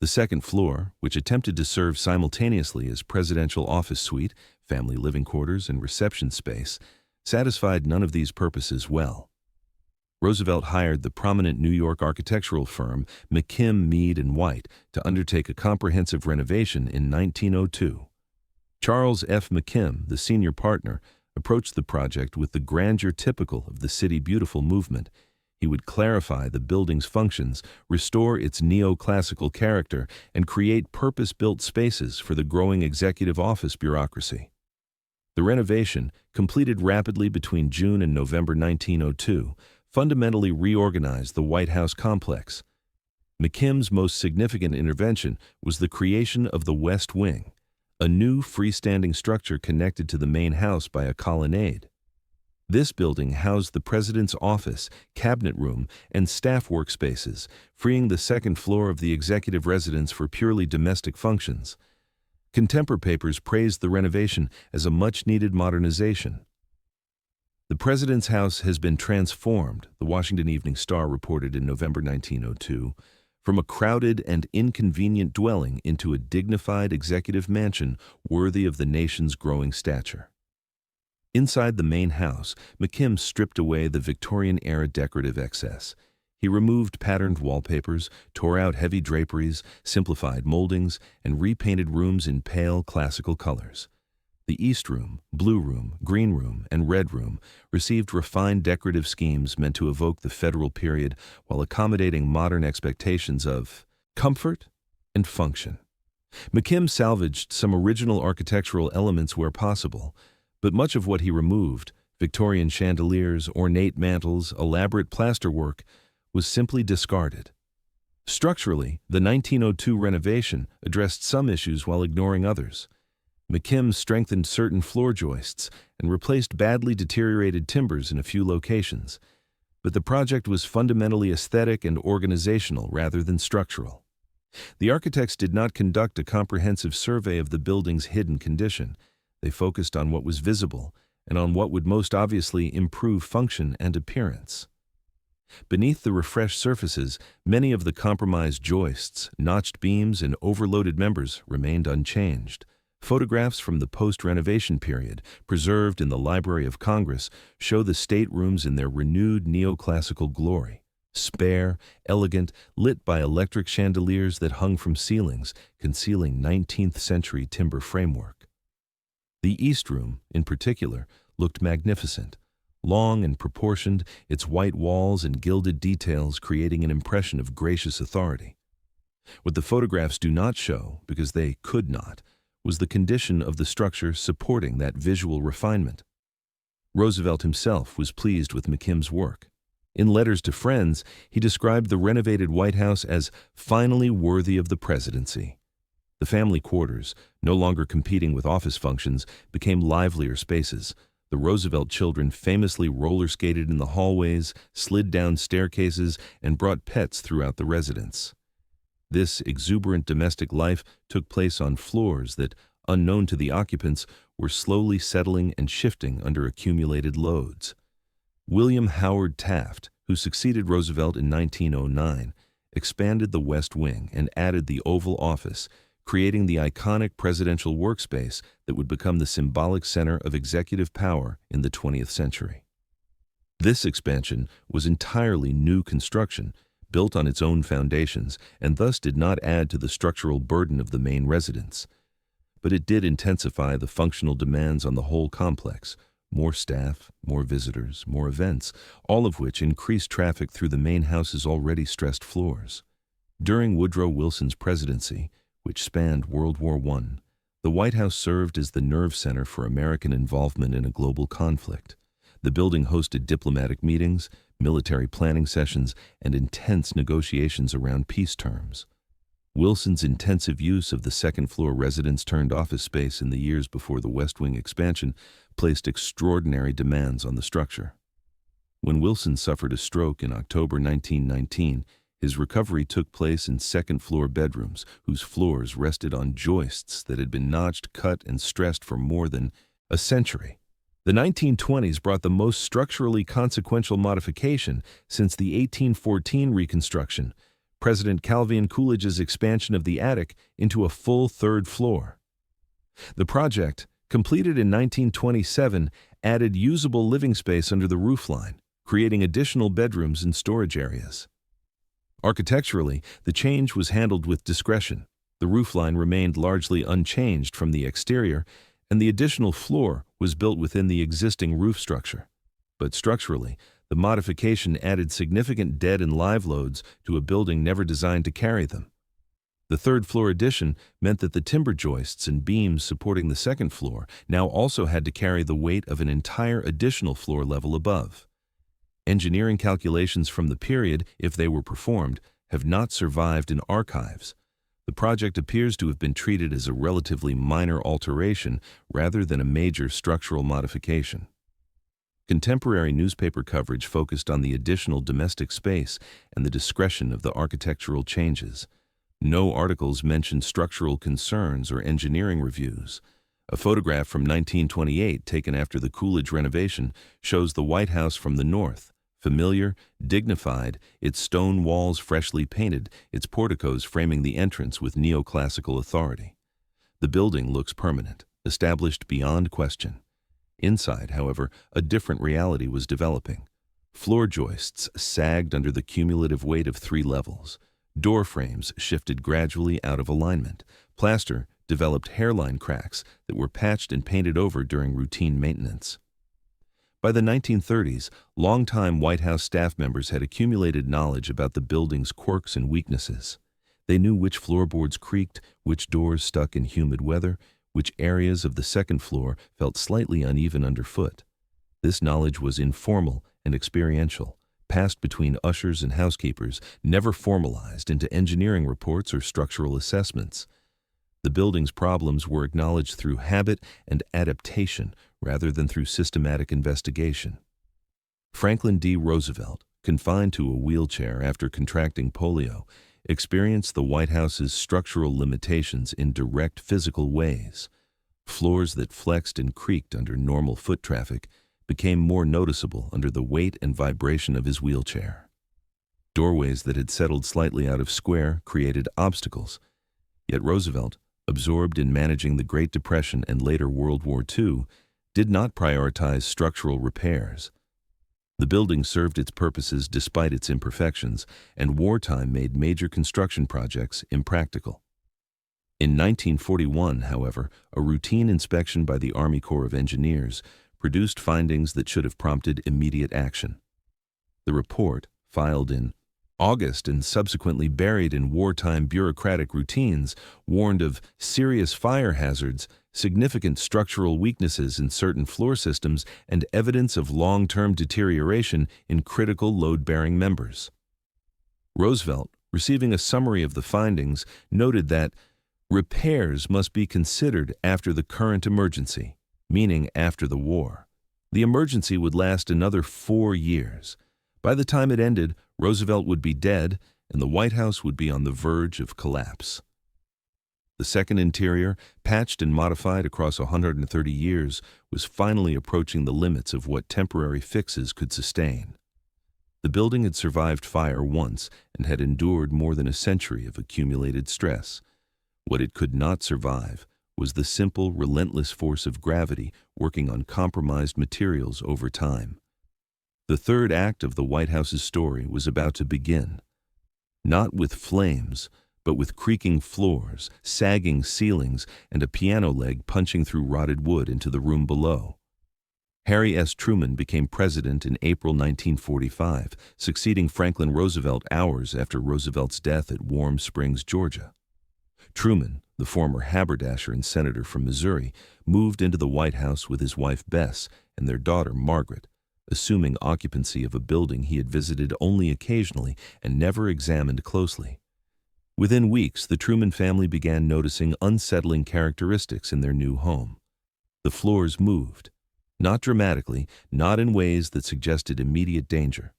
The second floor, which attempted to serve simultaneously as presidential office suite, family living quarters, and reception space, satisfied none of these purposes well. Roosevelt hired the prominent New York architectural firm McKim, Mead & White to undertake a comprehensive renovation in 1902. Charles F. McKim, the senior partner, approached the project with the grandeur typical of the City Beautiful movement. He would clarify the building's functions, restore its neoclassical character, and create purpose-built spaces for the growing executive office bureaucracy. The renovation, completed rapidly between June and November 1902, fundamentally reorganized the White House complex. McKim's most significant intervention was the creation of the West Wing, a new freestanding structure connected to the main house by a colonnade. This building housed the president's office, cabinet room, and staff workspaces, freeing the second floor of the executive residence for purely domestic functions. Contemporary papers praised the renovation as a much-needed modernization. The president's house has been transformed, the Washington Evening Star reported in November 1902, from a crowded and inconvenient dwelling into a dignified executive mansion worthy of the nation's growing stature. Inside the main house, McKim stripped away the Victorian-era decorative excess. He removed patterned wallpapers, tore out heavy draperies, simplified moldings, and repainted rooms in pale, classical colors. The East Room, Blue Room, Green Room, and Red Room received refined decorative schemes meant to evoke the federal period while accommodating modern expectations of comfort and function. McKim salvaged some original architectural elements where possible, but much of what he removed, Victorian chandeliers, ornate mantels, elaborate plasterwork, was simply discarded. Structurally, the 1902 renovation addressed some issues while ignoring others. McKim strengthened certain floor joists and replaced badly deteriorated timbers in a few locations, but the project was fundamentally aesthetic and organizational rather than structural. The architects did not conduct a comprehensive survey of the building's hidden condition. They focused on what was visible and on what would most obviously improve function and appearance. Beneath the refreshed surfaces, many of the compromised joists, notched beams, and overloaded members remained unchanged. Photographs from the post-renovation period, preserved in the Library of Congress, show the staterooms in their renewed neoclassical glory. Spare, elegant, lit by electric chandeliers that hung from ceilings, concealing 19th-century timber framework. The East Room, in particular, looked magnificent. Long and proportioned, its white walls and gilded details creating an impression of gracious authority. What the photographs do not show, because they could not, was the condition of the structure supporting that visual refinement. Roosevelt himself was pleased with McKim's work. In letters to friends, he described the renovated White House as finally worthy of the presidency. The family quarters, no longer competing with office functions, became livelier spaces. The Roosevelt children famously roller skated in the hallways, slid down staircases, and brought pets throughout the residence. This exuberant domestic life took place on floors that, unknown to the occupants, were slowly settling and shifting under accumulated loads. William Howard Taft, who succeeded Roosevelt in 1909, expanded the West Wing and added the Oval Office, creating the iconic presidential workspace that would become the symbolic center of executive power in the 20th century. This expansion was entirely new construction, built on its own foundations, and thus did not add to the structural burden of the main residence. But it did intensify the functional demands on the whole complex: more staff, more visitors, more events, all of which increased traffic through the main house's already stressed floors. During Woodrow Wilson's presidency, which spanned World War I, the White House served as the nerve center for American involvement in a global conflict. The building hosted diplomatic meetings, military planning sessions, and intense negotiations around peace terms. Wilson's intensive use of the second-floor residence-turned-office space in the years before the West Wing expansion placed extraordinary demands on the structure. When Wilson suffered a stroke in October 1919, his recovery took place in second-floor bedrooms whose floors rested on joists that had been notched, cut, and stressed for more than a century. The 1920s brought the most structurally consequential modification since the 1814 Reconstruction, President Calvin Coolidge's expansion of the attic into a full third floor. The project, completed in 1927, added usable living space under the roofline, creating additional bedrooms and storage areas. Architecturally, the change was handled with discretion. The roofline remained largely unchanged from the exterior, and the additional floor was built within the existing roof structure. But structurally, the modification added significant dead and live loads to a building never designed to carry them. The third-floor addition meant that the timber joists and beams supporting the second floor now also had to carry the weight of an entire additional floor level above. Engineering calculations from the period, if they were performed, have not survived in archives. The project appears to have been treated as a relatively minor alteration rather than a major structural modification. Contemporary newspaper coverage focused on the additional domestic space and the discretion of the architectural changes. No articles mentioned structural concerns or engineering reviews. A photograph from 1928 taken after the Coolidge renovation shows the White House from the north, familiar, dignified, its stone walls freshly painted, its porticos framing the entrance with neoclassical authority. The building looks permanent, established beyond question. Inside, however, a different reality was developing. Floor joists sagged under the cumulative weight of 3 levels. Door frames shifted gradually out of alignment. Plaster developed hairline cracks that were patched and painted over during routine maintenance. By the 1930s, longtime White House staff members had accumulated knowledge about the building's quirks and weaknesses. They knew which floorboards creaked, which doors stuck in humid weather, which areas of the second floor felt slightly uneven underfoot. This knowledge was informal and experiential, passed between ushers and housekeepers, never formalized into engineering reports or structural assessments. The building's problems were acknowledged through habit and adaptation rather than through systematic investigation. Franklin D. Roosevelt, confined to a wheelchair after contracting polio, experienced the White House's structural limitations in direct physical ways. Floors that flexed and creaked under normal foot traffic became more noticeable under the weight and vibration of his wheelchair. Doorways that had settled slightly out of square created obstacles. Yet Roosevelt, absorbed in managing the Great Depression and later World War II, did not prioritize structural repairs. The building served its purposes despite its imperfections, and wartime made major construction projects impractical. In 1941, however, a routine inspection by the Army Corps of Engineers produced findings that should have prompted immediate action. The report, filed in August and subsequently buried in wartime bureaucratic routines, warned of serious fire hazards, significant structural weaknesses in certain floor systems, and evidence of long-term deterioration in critical load-bearing members. Roosevelt, receiving a summary of the findings, noted that repairs must be considered after the current emergency, meaning after the war. The emergency would last another 4 years. By the time it ended, Roosevelt would be dead, and the White House would be on the verge of collapse. The second interior, patched and modified across 130 years, was finally approaching the limits of what temporary fixes could sustain. The building had survived fire once and had endured more than a century of accumulated stress. What it could not survive was the simple, relentless force of gravity working on compromised materials over time. The third act of the White House's story was about to begin. Not with flames, but with creaking floors, sagging ceilings, and a piano leg punching through rotted wood into the room below. Harry S. Truman became president in April 1945, succeeding Franklin Roosevelt hours after Roosevelt's death at Warm Springs, Georgia. Truman, the former haberdasher and senator from Missouri, moved into the White House with his wife Bess and their daughter Margaret, assuming occupancy of a building he had visited only occasionally and never examined closely. Within weeks, the Truman family began noticing unsettling characteristics in their new home. The floors moved, not dramatically, not in ways that suggested immediate danger,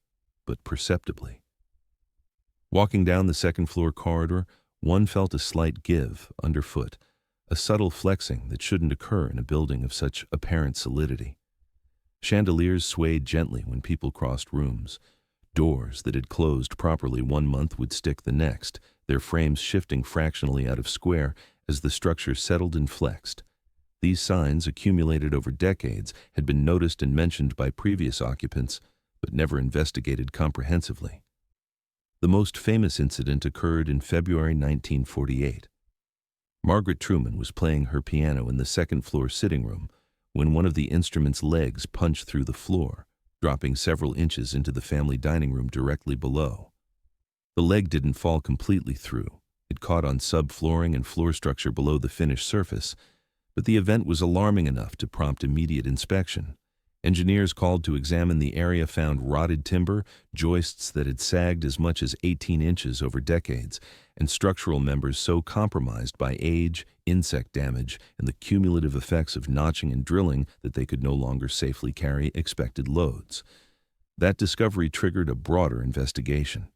but perceptibly. Walking down the second-floor corridor, one felt a slight give underfoot, a subtle flexing that shouldn't occur in a building of such apparent solidity. Chandeliers swayed gently when people crossed rooms. Doors that had closed properly 1 month would stick the next, their frames shifting fractionally out of square as the structure settled and flexed. These signs, accumulated over decades, had been noticed and mentioned by previous occupants, but never investigated comprehensively. The most famous incident occurred in February 1948. Margaret Truman was playing her piano in the second-floor sitting room when one of the instrument's legs punched through the floor, dropping several inches into the family dining room directly below. The leg didn't fall completely through. It caught on subflooring and floor structure below the finished surface, but the event was alarming enough to prompt immediate inspection. Engineers called to examine the area found rotted timber, joists that had sagged as much as 18 inches over decades, and structural members so compromised by age, insect damage, and the cumulative effects of notching and drilling that they could no longer safely carry expected loads. That discovery triggered a broader investigation.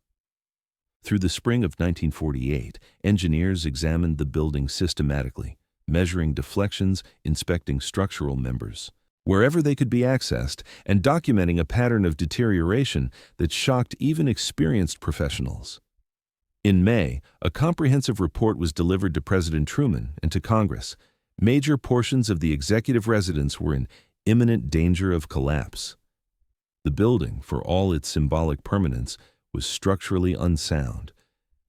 Through the spring of 1948, engineers examined the building systematically, measuring deflections, inspecting structural members wherever they could be accessed, and documenting a pattern of deterioration that shocked even experienced professionals. In May, a comprehensive report was delivered to President Truman and to Congress. Major portions of the executive residence were in imminent danger of collapse. The building, for all its symbolic permanence, was structurally unsound.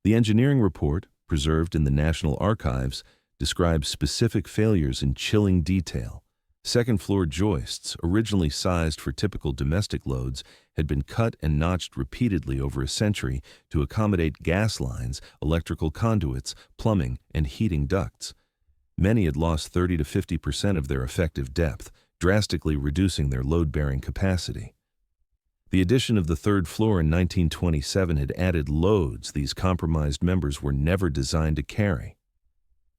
The engineering report, preserved in the National Archives, describes specific failures in chilling detail. Second-floor joists, originally sized for typical domestic loads, had been cut and notched repeatedly over a century to accommodate gas lines, electrical conduits, plumbing, and heating ducts. Many had lost 30 to 50% of their effective depth, drastically reducing their load-bearing capacity. The addition of the third floor in 1927 had added loads these compromised members were never designed to carry.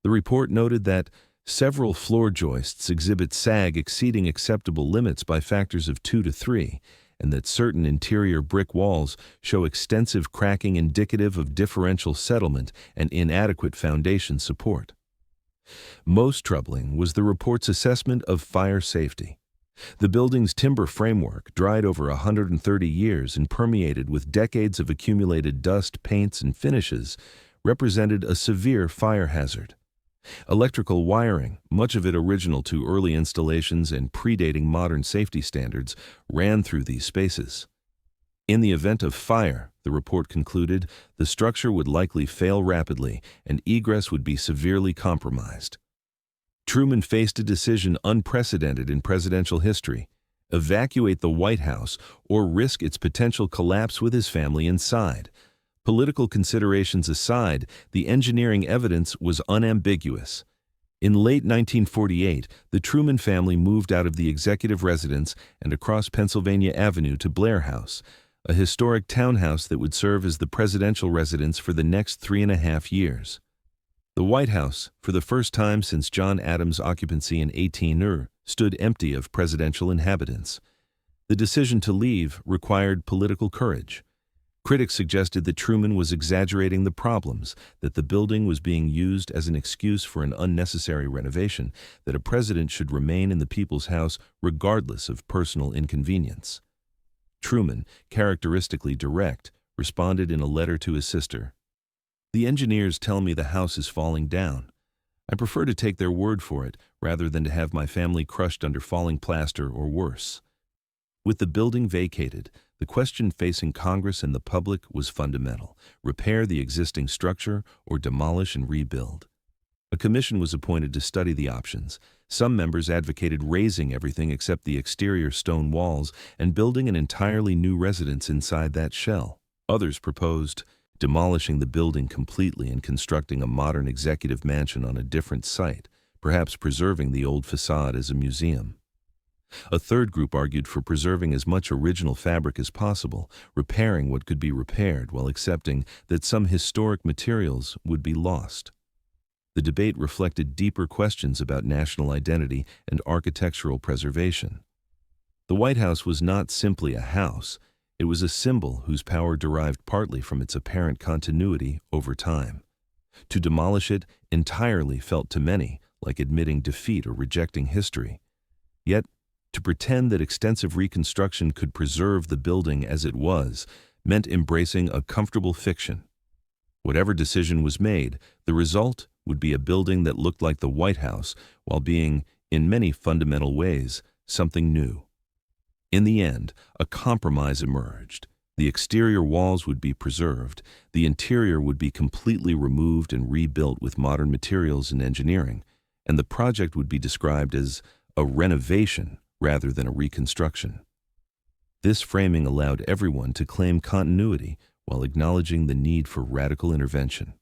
The report noted that several floor joists exhibit sag exceeding acceptable limits by factors of 2 to 3, and that certain interior brick walls show extensive cracking indicative of differential settlement and inadequate foundation support. Most troubling was the report's assessment of fire safety. The building's timber framework, dried over 130 years and permeated with decades of accumulated dust, paints, and finishes, represented a severe fire hazard. Electrical wiring, much of it original to early installations and predating modern safety standards, ran through these spaces. In the event of fire, the report concluded, the structure would likely fail rapidly and egress would be severely compromised. Truman faced a decision unprecedented in presidential history: evacuate the White House or risk its potential collapse with his family inside. Political considerations aside, the engineering evidence was unambiguous. In late 1948, the Truman family moved out of the executive residence and across Pennsylvania Avenue to Blair House, a historic townhouse that would serve as the presidential residence for the next 3.5 years. The White House, for the first time since John Adams' occupancy in 1800, stood empty of presidential inhabitants. The decision to leave required political courage. Critics suggested that Truman was exaggerating the problems, that the building was being used as an excuse for an unnecessary renovation, that a president should remain in the people's house regardless of personal inconvenience. Truman, characteristically direct, responded in a letter to his sister, "The engineers tell me the house is falling down. I prefer to take their word for it rather than to have my family crushed under falling plaster or worse." With the building vacated, the question facing Congress and the public was fundamental: repair the existing structure or demolish and rebuild. A commission was appointed to study the options. Some members advocated razing everything except the exterior stone walls and building an entirely new residence inside that shell. Others proposed demolishing the building completely and constructing a modern executive mansion on a different site, perhaps preserving the old facade as a museum. A third group argued for preserving as much original fabric as possible, repairing what could be repaired while accepting that some historic materials would be lost. The debate reflected deeper questions about national identity and architectural preservation. The White House was not simply a house, it was a symbol whose power derived partly from its apparent continuity over time. To demolish it entirely felt to many like admitting defeat or rejecting history. Yet, to pretend that extensive reconstruction could preserve the building as it was meant embracing a comfortable fiction. Whatever decision was made, the result would be a building that looked like the White House while being, in many fundamental ways, something new. In the end, a compromise emerged. The exterior walls would be preserved, the interior would be completely removed and rebuilt with modern materials and engineering, and the project would be described as a renovation rather than a reconstruction. This framing allowed everyone to claim continuity while acknowledging the need for radical intervention.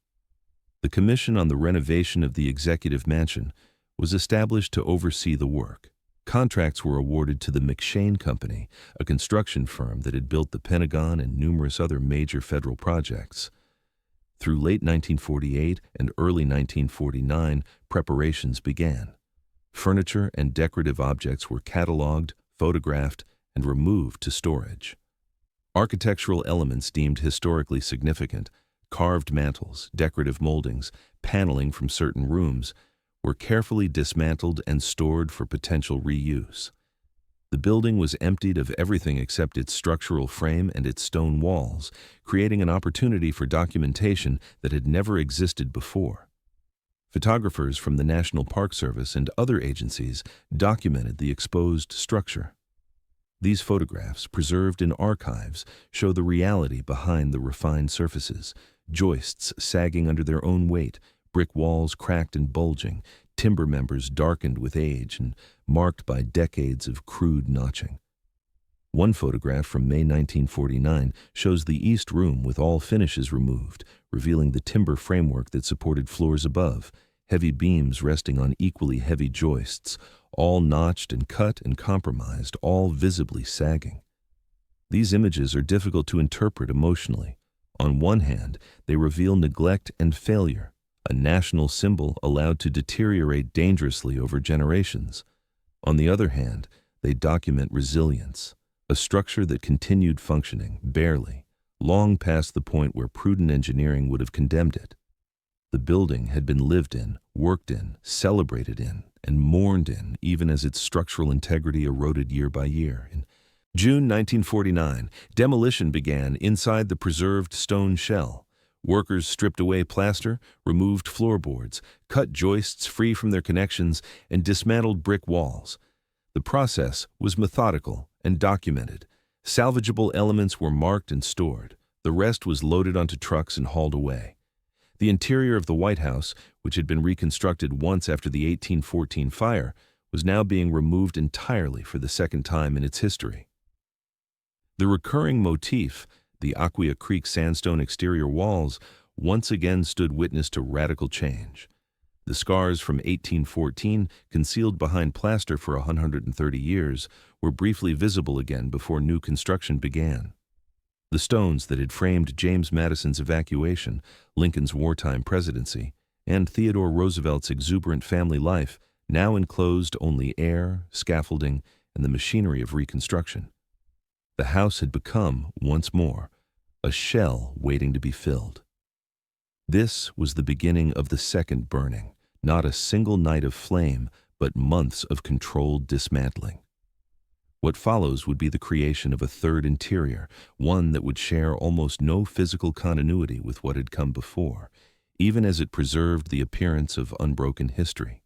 The Commission on the Renovation of the Executive Mansion was established to oversee the work. Contracts were awarded to the McShane Company, a construction firm that had built the Pentagon and numerous other major federal projects. Through late 1948 and early 1949, preparations began. Furniture and decorative objects were cataloged, photographed, and removed to storage. Architectural elements deemed historically significant, carved mantels, decorative moldings, paneling from certain rooms, were carefully dismantled and stored for potential reuse. The building was emptied of everything except its structural frame and its stone walls, creating an opportunity for documentation that had never existed before. Photographers from the National Park Service and other agencies documented the exposed structure. These photographs, preserved in archives, show the reality behind the refined surfaces, joists sagging under their own weight, brick walls cracked and bulging, timber members darkened with age and marked by decades of crude notching. One photograph from May 1949 shows the East Room with all finishes removed, revealing the timber framework that supported floors above, heavy beams resting on equally heavy joists, all notched and cut and compromised, all visibly sagging. These images are difficult to interpret emotionally. On one hand, they reveal neglect and failure, a national symbol allowed to deteriorate dangerously over generations. On the other hand, they document resilience, a structure that continued functioning, barely, long past the point where prudent engineering would have condemned it. The building had been lived in, worked in, celebrated in, and mourned in, even as its structural integrity eroded year by year. In June 1949, demolition began inside the preserved stone shell. Workers stripped away plaster, removed floorboards, cut joists free from their connections, and dismantled brick walls. The process was methodical and documented. Salvageable elements were marked and stored. The rest was loaded onto trucks and hauled away. The interior of the White House, which had been reconstructed once after the 1814 fire, was now being removed entirely for the second time in its history. The recurring motif, the Aquia Creek sandstone exterior walls, once again stood witness to radical change. The scars from 1814, concealed behind plaster for 130 years, were briefly visible again before new construction began. The stones that had framed James Madison's evacuation, Lincoln's wartime presidency, and Theodore Roosevelt's exuberant family life now enclosed only air, scaffolding, and the machinery of Reconstruction. The house had become, once more, a shell waiting to be filled. This was the beginning of the second burning, not a single night of flame, but months of controlled dismantling. What follows would be the creation of a third interior, one that would share almost no physical continuity with what had come before, even as it preserved the appearance of unbroken history.